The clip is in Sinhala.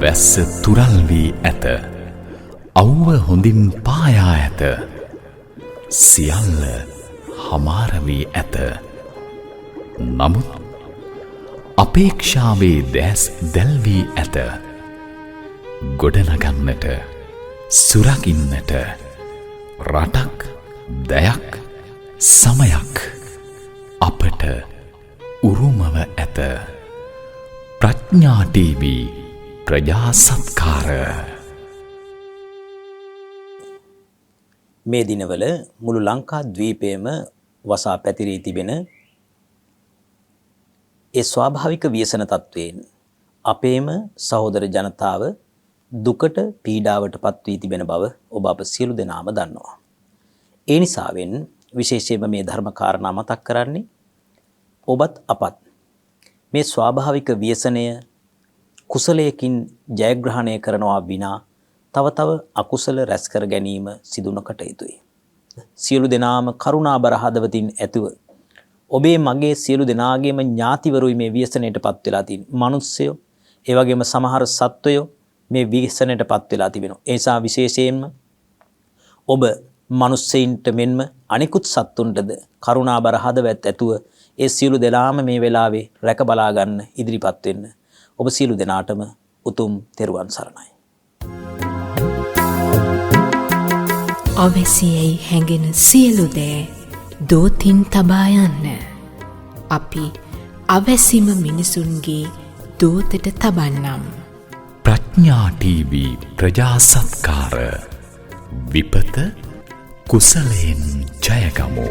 වැස්ස තුරල් වී ඇත. අව්ව හොඳින් පායා ඇත. සියල්ල හමාර වී ඇත. නමුත් අපේක්ෂාවේ දැස් දැල් වී ඇත. ගොඩනගන්නට, සුරකින්නට රටක්, දයක්, සමයක් අපට උරුමව ඇත. ප්‍රඥා TV ප්‍රජා සත්කාර. මේ දිනවල මුළු ලංකා ද්වීපයම වසා පැතිරී තිබෙන ඒ ස්වාභාවික ව්‍යසන තත්වයෙන් අපේම සහෝදර ජනතාව දුකට පීඩාවට පත් වී තිබෙන බව ඔබ අප සියලු දෙනාම දන්නවා. ඒ නිසාවෙන් විශේෂයෙන්ම මේ ධර්ම කාරණා මතක් කරන්නේ ඔබත් අපත් මේ ස්වාභාවික ව්‍යසනය කුසලයකින් ජයග්‍රහණය කරනවා විනා තව අකුසල රැස් කර ගැනීම සිදු නොකළ යුතුයි. සියලු දෙනාම කරුණාබර හදවතින් ඇතුව ඔබේ මගේ සියලු දෙනාගේම ඥාතිවරුයි මේ ව්‍යසනයට පත් වෙලා තියෙන්නේ. මිනිස්සයෝ, ඒ වගේම සමහර සත්වයෝ මේ ව්‍යසනයට පත් වෙලා තිබෙනවා. ඒ නිසා විශේෂයෙන්ම ඔබ මිනිස්සෙයින්ට මෙන්ම අනිකුත් සත්තුන්ටද කරුණාබර හදවත් ඇතුව ඒ සියලු දෙනාම මේ වෙලාවේ රැක බලා ගන්න ඉදිරිපත් වෙන්න. ඔබ සියලු දෙනාටම උතුම් තෙරුවන් සරණයි. අවැසියයි හැඟෙන සියලු දෑ දෝතින් තබා යන්න. අපි අවැසිම මිනිසුන්ගේ දෝතට තබන්නම්. ප්‍රඥා TV ප්‍රජා සත්කාර. විපත කුසලයෙන් ජයගමු.